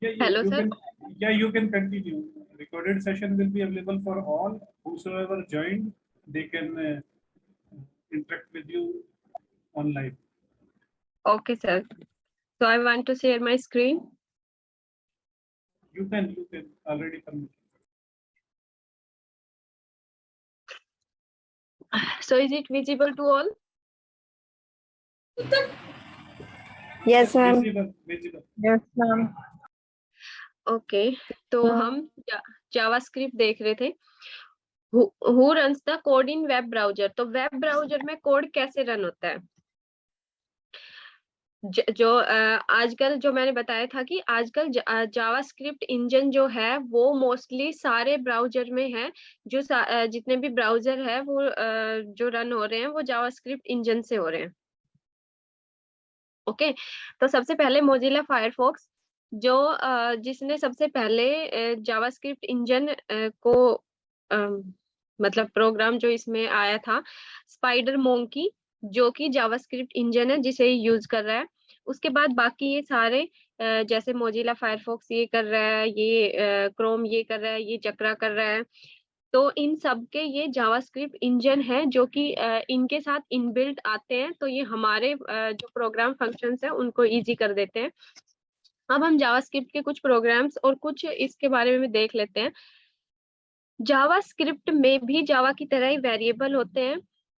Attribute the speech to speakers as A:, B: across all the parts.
A: Hello,
B: you
A: sir.
B: can, you can continue. Recorded session will be available for all. Whosoever joined, they can interact with you online.
A: Okay, sir. So I want to share my screen.
B: You can already permit.
A: So is it visible to all?
C: Yes, ma'am.
B: Visible.
C: Yes, ma'am.
A: Okay, तो
C: हाँ।
A: हम JavaScript देख रहे थे। Who runs the code in web browser? तो web browser में code कैसे run होता है? जो आजकल जो मैंने बताया था कि आजकल जावास्क्रिप्ट इंजन जो है वो मोस्टली सारे ब्राउजर में है। जो जितने भी ब्राउजर है वो जो रन हो रहे हैं वो जावास्क्रिप्ट इंजन से हो रहे हैं। ओके, तो सबसे पहले मोजिला फायरफॉक्स जो जिसने सबसे पहले जावास्क्रिप्ट इंजन को मतलब प्रोग्राम जो इसमें आया था, स्पाइडर मोंकी जो कि जावास्क्रिप्ट इंजन है जिसे यूज कर रहा है। उसके बाद बाकी ये सारे जैसे मोजिला फायरफॉक्स ये कर रहा है, ये क्रोम ये कर रहा है, ये चक्रा कर रहा है। तो इन सब के ये जावास्क्रिप्ट इंजन है जो कि इनके साथ इनबिल्ट आते हैं, तो ये हमारे जो प्रोग्राम फंक्शंस है उनको इजी कर देते हैं। अब हम जावास्क्रिप्ट के कुछ प्रोग्राम्स और कुछ इसके बारे में देख लेते हैं। जावास्क्रिप्ट में भी जावा की तरह ही वेरिएबल होते हैं।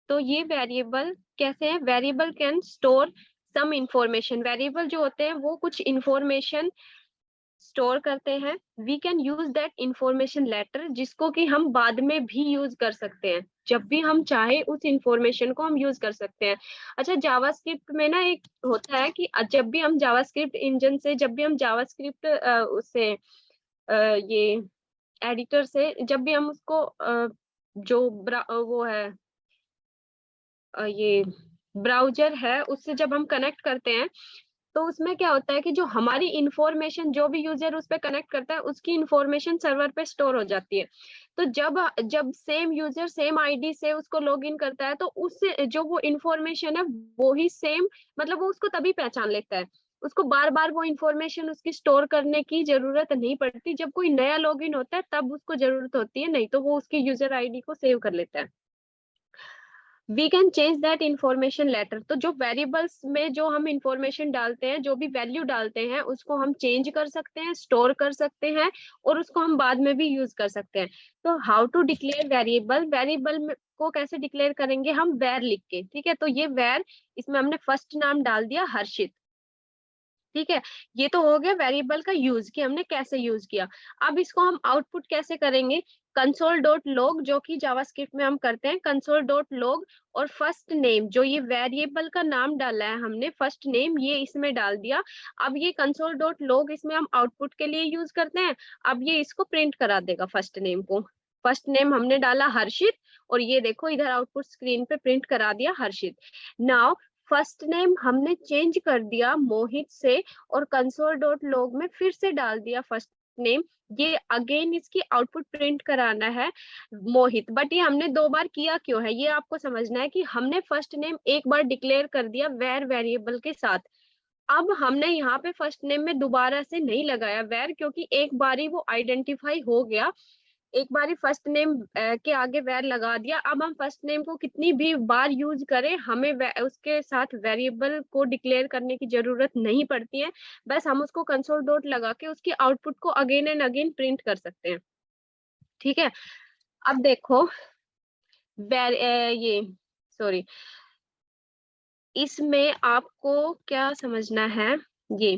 A: तो ये वेरिएबल कैसे हैं? Variable can store some information. Variable जो होते हैं वो कुछ इंफॉर्मेशन स्टोर करते हैं। We can use that information later, जिसको कि हम बाद में भी यूज कर सकते हैं। जब भी हम चाहे उस इंफॉर्मेशन को हम यूज कर सकते हैं। अच्छा, जावास्क्रिप्ट में ना एक होता है कि जब भी हम जावास्क्रिप्ट इंजन से, जब भी हम जावास्क्रिप्ट उससे ये एडिटर से जब भी हम उसको जो वो है ये ब्राउजर है उससे जब हम कनेक्ट करते हैं, तो उसमें क्या होता है कि जो हमारी इंफॉर्मेशन जो भी यूजर उस पे कनेक्ट करता है उसकी इंफॉर्मेशन सर्वर पे स्टोर हो जाती है। तो जब जब सेम यूजर सेम आईडी से उसको लॉग इन करता है तो उससे जो वो इंफॉर्मेशन है वो ही सेम, मतलब वो उसको तभी पहचान लेता है। उसको बार बार वो इंफॉर्मेशन उसकी स्टोर करने की जरूरत नहीं पड़ती। जब कोई नया लॉग इन होता है तब उसको जरूरत होती है, नहीं तो वो उसकी यूजर आईडी को सेव कर लेता है। We can change that information later. तो जो वेरिएबल्स में जो हम इंफॉर्मेशन डालते हैं, जो भी वैल्यू डालते हैं, उसको हम चेंज कर सकते हैं, स्टोर कर सकते हैं और उसको हम बाद में भी यूज कर सकते हैं। तो how to declare variable? Variable को कैसे डिक्लेयर करेंगे? हम वेर लिख के, ठीक है। तो ये वेर, इसमें हमने फर्स्ट नाम डाल दिया हर्षित, ठीक है। ये तो हो गया वेरिएबल का यूज कि हमने कैसे यूज किया। अब इसको हम आउटपुट कैसे करेंगे? कंसोल डॉट लॉग जो कि जावास्क्रिप्ट में हम करते हैं, कंसोल डॉट लॉग और फर्स्ट नेम, जो ये वेरिएबल का नाम डाला है हमने फर्स्ट नेम, ये इसमें डाल दिया। अब ये कंसोल डॉट लॉग इसमें हम आउटपुट के लिए यूज करते हैं। अब ये इसको प्रिंट करा देगा फर्स्ट नेम को। फर्स्ट नेम हमने डाला हर्षित और ये देखो इधर आउटपुट स्क्रीन पे प्रिंट करा दिया हर्षित। नाउ फर्स्ट नेम हमने चेंज कर दिया मोहित से और कंसोल डॉट लॉग में फिर से डाल दिया फर्स्ट नेम। ये अगेन इसकी आउटपुट प्रिंट कराना है मोहित, बट ये हमने 2 बार किया क्यों है, ये आपको समझना है कि हमने फर्स्ट नेम एक बार डिक्लेयर कर दिया वेर वेरिएबल के साथ। अब हमने यहाँ पे फर्स्ट नेम में दोबारा से नहीं लगाया वेर, क्योंकि एक बार ही वो आइडेंटिफाई हो गया। एक बार फर्स्ट नेम के आगे वेर लगा दिया। अब हम फर्स्ट नेम को कितनी भी बार यूज करें, हमें उसके साथ वेरिएबल को डिक्लेयर करने की जरूरत नहीं पड़ती है। बस हम उसको कंसोल डॉट लगा के उसकी आउटपुट को अगेन एंड अगेन प्रिंट कर सकते हैं, ठीक है। अब देखो ये सॉरी, इसमें आपको क्या समझना है, ये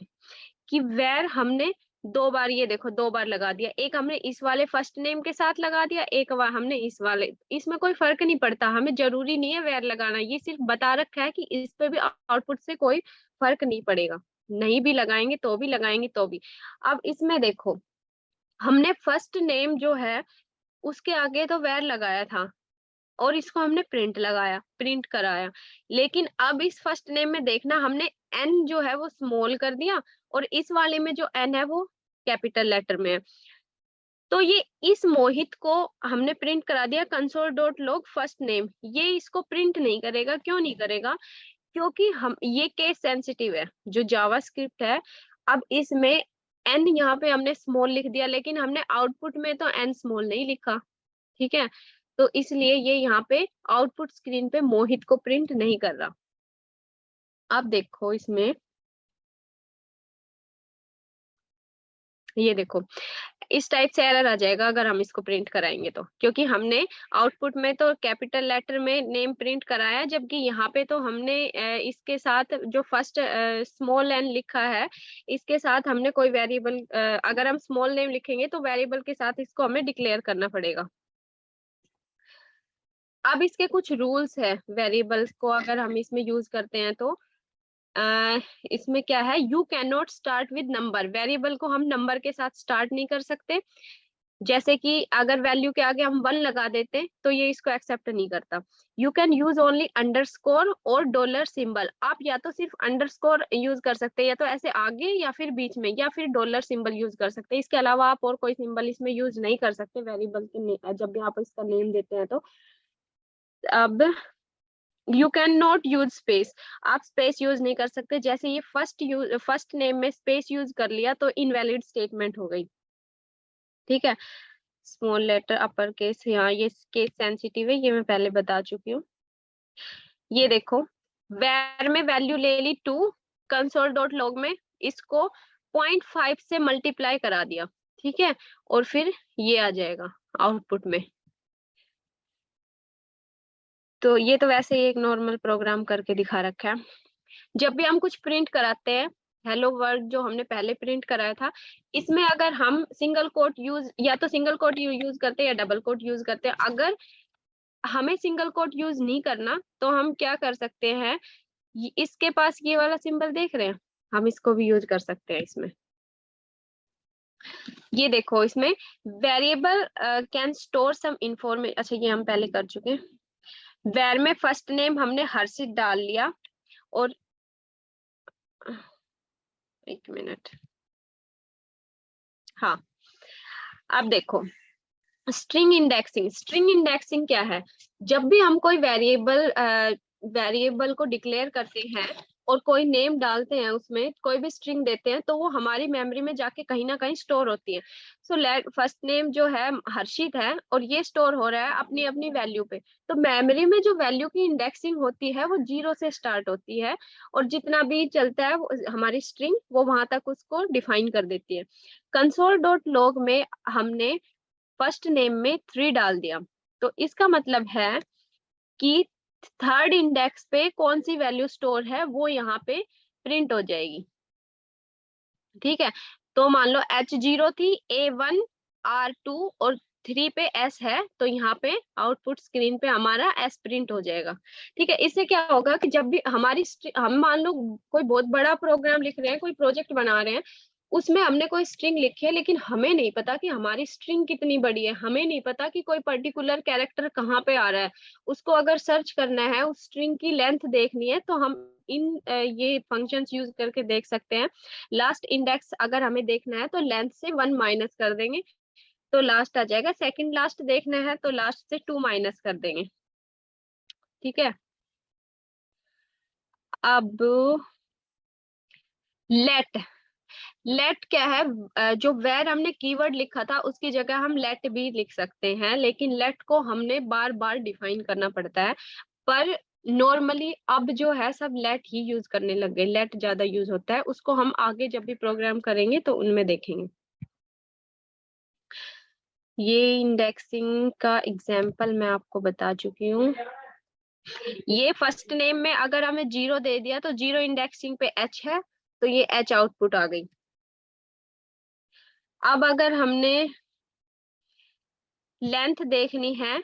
A: कि वेर हमने 2 बार, ये देखो 2 बार लगा दिया। एक हमने इस वाले फर्स्ट नेम के साथ लगा दिया, एक बार हमने इस वाले। इसमें कोई फर्क नहीं पड़ता, हमें जरूरी नहीं है वेर लगाना। ये सिर्फ बता रखा है कि इस पे भी आउटपुट से कोई फर्क नहीं पड़ेगा, नहीं भी लगाएंगे तो भी, लगाएंगे तो भी। अब इसमें देखो हमने फर्स्ट नेम जो है उसके आगे तो वेर लगाया था और इसको हमने प्रिंट लगाया, प्रिंट कराया। लेकिन अब इस फर्स्ट नेम में देखना, हमने एन जो है वो स्मॉल कर दिया और इस वाले में जो एन है वो कैपिटल लेटर में है। तो ये इस मोहित को हमने प्रिंट करा दिया console dot log first name, ये इसको प्रिंट नहीं करेगा। क्यों नहीं करेगा? क्योंकि हम ये केस सेंसिटिव है जो जावास्क्रिप्ट है। अब इसमें एन यहाँ पे हमने स्मॉल लिख दिया, लेकिन हमने आउटपुट में तो एन स्मॉल नहीं लिखा, ठीक है। तो इसलिए ये यहाँ पे आउटपुट स्क्रीन पे मोहित को प्रिंट नहीं कर रहा। आप देखो इसमें, ये देखो इस टाइप से एरर आ जाएगा अगर हम इसको प्रिंट कराएंगे तो, क्योंकि हमने आउटपुट में तो कैपिटल लेटर में नेम प्रिंट कराया, जबकि यहाँ पे तो हमने इसके साथ जो फर्स्ट स्मॉल एन लिखा है इसके साथ हमने कोई वेरिएबल, अगर हम स्मॉल नेम लिखेंगे तो वेरिएबल के साथ इसको हमें डिक्लेयर करना पड़ेगा। अब इसके कुछ रूल्स है, वेरिएबल्स को अगर हम इसमें यूज करते हैं तो इसमें क्या है, you can not start with number, variable को हम नंबर के साथ स्टार्ट नहीं कर सकते। जैसे कि अगर वैल्यू के आगे हम 1 लगा देते तो ये इसको एक्सेप्ट नहीं करता। You can use only underscore और डॉलर सिंबल, आप या तो सिर्फ अंडरस्कोर यूज कर सकते हैं, या तो ऐसे आगे या फिर बीच में, या फिर डॉलर सिंबल यूज कर सकते हैं। इसके अलावा आप और कोई सिंबल इसमें यूज नहीं कर सकते वेरिएबल के जब भी आप इसका नेम देते हैं तो। अब you can not use space, आप स्पेस यूज नहीं कर सकते। जैसे ये फर्स्ट नेम में स्पेस यूज कर लिया तो इनवैलिड स्टेटमेंट हो गई, ठीक है। स्मॉल लेटर अपर केस, यहाँ ये केस सेंसिटिव है, ये मैं पहले बता चुकी हूँ। ये देखो वेर में वैल्यू ले ली 2, कंसोल डॉट लॉग में इसको 0.5 से मल्टीप्लाई करा दिया, ठीक है, और फिर ये आ जाएगा आउटपुट में। तो ये तो वैसे ही एक नॉर्मल प्रोग्राम करके दिखा रखा है। जब भी हम कुछ प्रिंट कराते हैं, हेलो वर्ल्ड जो हमने पहले प्रिंट कराया था, इसमें अगर हम सिंगल कोट यूज, या तो सिंगल कोट यूज करते हैं या डबल कोट यूज करते हैं। अगर हमें सिंगल कोट यूज नहीं करना तो हम क्या कर सकते हैं, इसके पास ये वाला सिंबल देख रहे हैं, हम इसको भी यूज कर सकते हैं इसमें। ये देखो इसमें variable can store some information, अच्छा ये हम पहले कर चुके हैं। वेर में फर्स्ट नेम हमने हर्षित डाल लिया, और एक मिनट, हाँ अब देखो स्ट्रिंग इंडेक्सिंग। स्ट्रिंग इंडेक्सिंग क्या है, जब भी हम कोई वेरिएबल को डिक्लेयर करते हैं और कोई नेम डालते हैं, उसमें कोई भी स्ट्रिंग देते हैं, तो वो हमारी मेमोरी में जाके कहीं ना कहीं स्टोर होती है। सो फर्स्ट नेम जो है हर्षित है और ये स्टोर हो रहा है अपनी अपनी वैल्यू पे, तो मेमोरी में जो वैल्यू की इंडेक्सिंग होती है वो 0 से स्टार्ट होती है, और जितना भी चलता है वो हमारी स्ट्रिंग वो वहां तक उसको डिफाइन कर देती है। कंसोल डॉट लॉग में हमने फर्स्ट नेम में 3 डाल दिया, तो इसका मतलब है कि थर्ड इंडेक्स पे कौन सी वैल्यू स्टोर है वो यहाँ पे प्रिंट हो जाएगी, ठीक है। तो मान लो H0 थी, A1 R2 और 3 पे S है, तो यहाँ पे आउटपुट स्क्रीन पे हमारा S प्रिंट हो जाएगा, ठीक है। इससे क्या होगा कि जब भी हम मान लो कोई बहुत बड़ा प्रोग्राम लिख रहे हैं, कोई प्रोजेक्ट बना रहे हैं, उसमें हमने कोई स्ट्रिंग लिखी है, लेकिन हमें नहीं पता कि हमारी स्ट्रिंग कितनी बड़ी है, हमें नहीं पता कि कोई पर्टिकुलर कैरेक्टर कहाँ पे आ रहा है, उसको अगर सर्च करना है, उस स्ट्रिंग की लेंथ देखनी है, तो हम ये फंक्शंस यूज करके देख सकते हैं। लास्ट इंडेक्स अगर हमें देखना है तो लेंथ से 1 माइनस कर देंगे तो लास्ट आ जाएगा। सेकंड लास्ट देखना है तो लास्ट से 2 माइनस कर देंगे, ठीक है। अब लेट क्या है, जो वेर हमने कीवर्ड लिखा था उसकी जगह हम लेट भी लिख सकते हैं, लेकिन लेट को हमने बार बार डिफाइन करना पड़ता है। पर नॉर्मली अब जो है सब लेट ही यूज करने लग गए, लेट ज्यादा यूज होता है, उसको हम आगे जब भी प्रोग्राम करेंगे तो उनमें देखेंगे। ये इंडेक्सिंग का एग्जाम्पल मैं आपको बता चुकी हूँ। ये फर्स्ट नेम में अगर हमें 0 दे दिया तो 0 इंडेक्सिंग पे H है, तो ये H आउटपुट आ गई। अब अगर हमने लेंथ देखनी है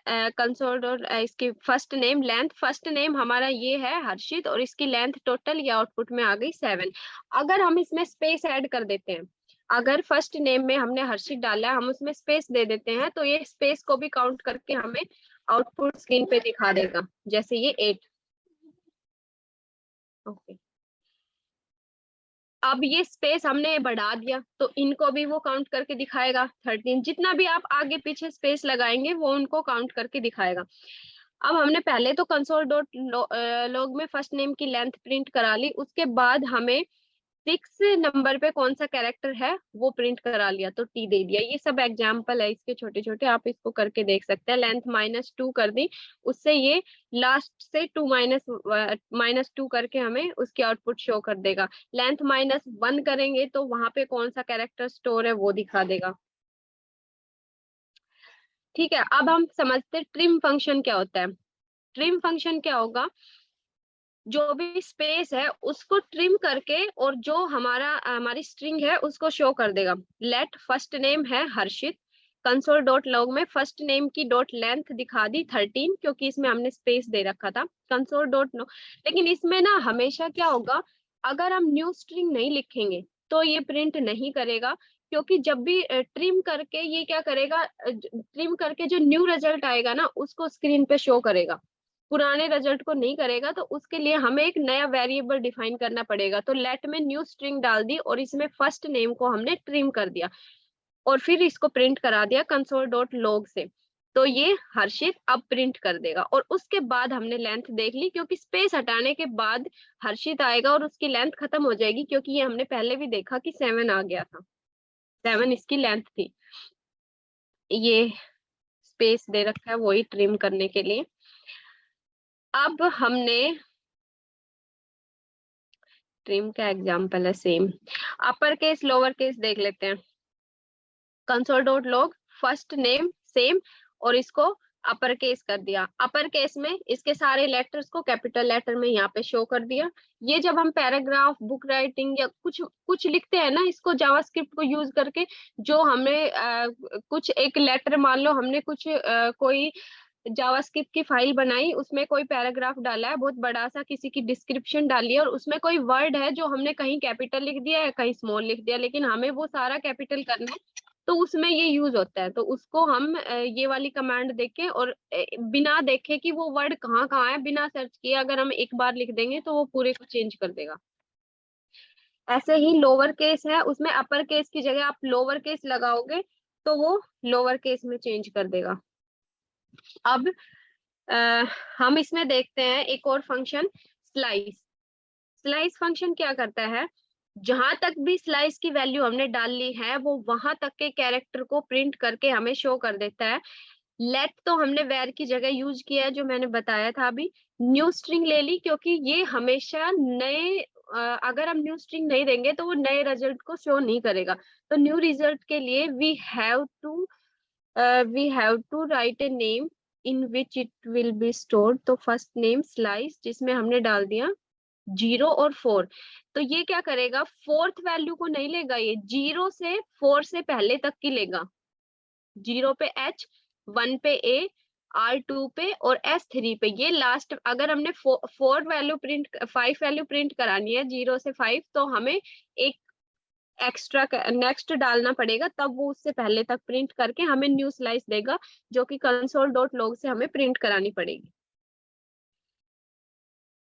A: कंसोल और इसकी first name length, first name हमारा ये है हर्षित और इसकी लेंथ टोटल ये आउटपुट में आ गई 7। अगर हम इसमें स्पेस ऐड कर देते हैं, अगर फर्स्ट नेम में हमने हर्षित डाला है, हम उसमें स्पेस दे देते हैं, तो ये स्पेस को भी काउंट करके हमें आउटपुट स्क्रीन पे दिखा देगा, जैसे ये 8। ओके, अब ये स्पेस हमने बढ़ा दिया तो इनको भी वो काउंट करके दिखाएगा 13। जितना भी आप आगे पीछे स्पेस लगाएंगे वो उनको काउंट करके दिखाएगा। अब हमने पहले तो कंसोल डॉट लॉग में फर्स्ट नेम की लेंथ प्रिंट करा ली, उसके बाद हमें 6 नंबर पे कौन सा कैरेक्टर है वो प्रिंट करा लिया तो टी दे दिया। ये सब एग्जाम्पल है इसके छोटे छोटे, आप इसको करके देख सकते हैं। लेंथ -2 कर दी, उससे ये लास्ट से 2 -2 करके हमें उसकी आउटपुट शो कर देगा। लेंथ -1 करेंगे तो वहां पे कौन सा कैरेक्टर स्टोर है वो दिखा देगा। ठीक है, अब हम समझते हैं ट्रिम फंक्शन क्या होता है। ट्रिम फंक्शन क्या होगा, जो भी स्पेस है उसको ट्रिम करके और जो हमारी स्ट्रिंग है उसको शो कर देगा। लेट फर्स्ट नेम है हर्षित, कंसोल डॉट लॉग में फर्स्ट नेम की डॉट लेंथ दिखा दी 13, क्योंकि इसमें हमने स्पेस दे रखा था। कंसोल डॉट नो, लेकिन इसमें ना हमेशा क्या होगा, अगर हम न्यू स्ट्रिंग नहीं लिखेंगे तो ये प्रिंट नहीं करेगा, क्योंकि जब भी ट्रिम करके ये क्या करेगा, ट्रिम करके जो न्यू रिजल्ट आएगा ना उसको स्क्रीन पे शो करेगा, पुराने रिजल्ट को नहीं करेगा। तो उसके लिए हमें एक नया वेरिएबल डिफाइन करना पड़ेगा। तो लेट में न्यू स्ट्रिंग डाल दी और इसमें फर्स्ट नेम को हमने ट्रिम कर दिया और फिर इसको प्रिंट करा दिया कंसोल डॉट लॉग से। तो ये हर्षित अब प्रिंट कर देगा। और उसके बाद हमने लेंथ देख ली, क्योंकि स्पेस हटाने के बाद हर्षित आएगा और उसकी लेंथ खत्म हो जाएगी, क्योंकि ये हमने पहले भी देखा कि 7 आ गया था, 7 इसकी लेंथ थी। ये स्पेस दे रखा है वही ट्रिम करने के लिए। अब हमने ट्रिम का एग्जांपल है same, upper case lower case देख लेते हैं। Console dot log first name same और इसको अपर केस कर दिया। अपर केस में इसके सारे लेटर्स को कैपिटल लेटर में यहाँ पे शो कर दिया। ये जब हम पैराग्राफ, बुक राइटिंग या कुछ कुछ लिखते हैं ना, इसको जावास्क्रिप्ट को यूज करके, जो हमें कुछ एक लेटर, मान लो हमने कुछ कोई जावास्क्रिप्ट की फाइल बनाई, उसमें कोई पैराग्राफ डाला है बहुत बड़ा सा, किसी की डिस्क्रिप्शन डाली है और उसमें कोई वर्ड है जो हमने कहीं कैपिटल लिख दिया है कहीं स्मॉल लिख दिया, लेकिन हमें वो सारा कैपिटल करना है, तो उसमें ये यूज होता है। तो उसको हम ये वाली कमांड देके और बिना देखे कि वो वर्ड कहाँ कहाँ है, बिना सर्च किए अगर हम एक बार लिख देंगे तो वो पूरे को चेंज कर देगा। ऐसे ही लोअर केस है, उसमें अपर केस की जगह आप लोअर केस लगाओगे तो वो लोअर केस में चेंज कर देगा। अब हम इसमें देखते हैं एक और फंक्शन स्लाइस। स्लाइस फंक्शन क्या करता है, जहां तक भी स्लाइस की वैल्यू हमने डाल ली है वो वहां तक के कैरेक्टर को प्रिंट करके हमें शो कर देता है। लेट तो हमने वेर की जगह यूज किया है, जो मैंने बताया था अभी। न्यू स्ट्रिंग ले ली, क्योंकि ये हमेशा नए, अगर हम न्यू स्ट्रिंग नहीं देंगे तो वो नए रिजल्ट को शो नहीं करेगा। तो न्यू रिजल्ट के लिए we have to write a name in which it will be stored. तो फर्स्ट नेम स्लाइस, जिसमें हमने डाल दिया 0 और 4। तो ये क्या करेगा, फोर्थ वैल्यू को नहीं लेगा, ये 0 से 4 से पहले तक की लेगा। 0 पे H, 1 पे A, R2 पे और S3 पे। ये लास्ट, अगर हमने 4 वैल्यू प्रिंट, 5 वैल्यू प्रिंट करानी है 0 से 5, तो हमें एक एक्स्ट्रा नेक्स्ट डालना पड़ेगा, तब वो उससे पहले तक प्रिंट करके हमें न्यू स्लाइस देगा, जो कि कंसोल डॉट लॉग से हमें प्रिंट करानी पड़ेगी।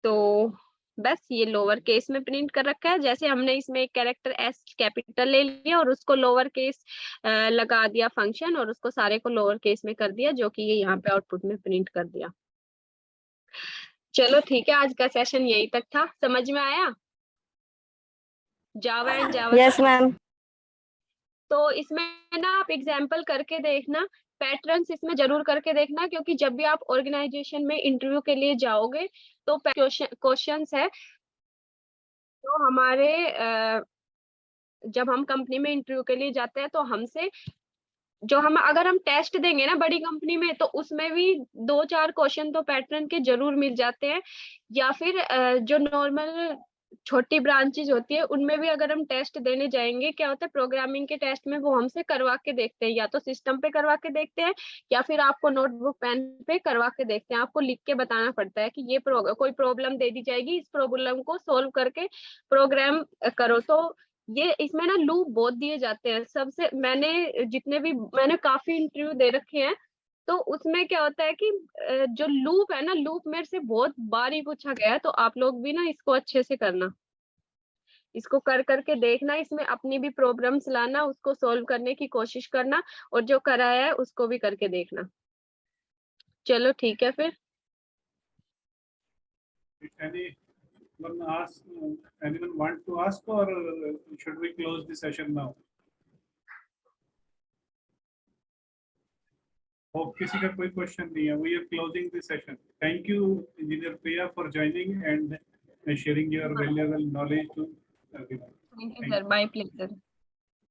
A: तो बस ये लोअर केस में प्रिंट कर रखा है। जैसे हमने इसमें एक कैरेक्टर एस कैपिटल ले लिया और उसको लोअर केस लगा दिया फंक्शन, और उसको सारे को लोअर केस में कर दिया, जो कि ये यहाँ पे आउटपुट में प्रिंट कर दिया। चलो ठीक है, आज का सेशन यही तक था। समझ में आया Java and Java?
C: Yes, ma'am.
A: तो इसमें ना आप एग्जाम्पल करके देखना, पैटर्न्स इसमें जरूर करके देखना, क्योंकि जब भी आप ऑर्गेनाइजेशन में इंटरव्यू के लिए जाओगे तो क्वेश्चंस है तो हमारे जब हम कंपनी में इंटरव्यू के लिए जाते हैं तो हमसे जो हम, अगर हम टेस्ट देंगे ना बड़ी कंपनी में, तो उसमें भी 2-4 क्वेश्चन तो पैटर्न के जरूर मिल जाते हैं। या फिर जो नॉर्मल छोटी ब्रांचेज होती है उनमें भी अगर हम टेस्ट देने जाएंगे, क्या होता है प्रोग्रामिंग के टेस्ट में वो हमसे करवा के देखते हैं, या तो सिस्टम पे करवा के देखते हैं या फिर आपको नोटबुक पेन पे करवा के देखते हैं। आपको लिख के बताना पड़ता है कि ये कोई प्रॉब्लम दे दी जाएगी, इस प्रॉब्लम को सोल्व करके प्रोग्राम करो। तो ये इसमें ना लूप बहुत दिए जाते हैं। सबसे मैंने काफी इंटरव्यू दे रखे हैं, तो उसमें क्या होता है कि जो लूप है ना, लूप मेरे से बहुत बार ही पूछा गया है। तो आप लोग भी ना इसको अच्छे से करना, इसको कर करके देखना, इसमें अपनी भी प्रॉब्लम्स लाना, उसको सॉल्व करने की कोशिश करना, और जो कराया है उसको भी करके देखना। चलो ठीक है फिर।
B: Any Anyone want to ask, or should we close the session now? Hope किसी का कोई question नहीं है. We are closing the session. Thank you, Engineer Priya, for joining and sharing your valuable knowledge to everyone.
A: Thank you, sir. My pleasure.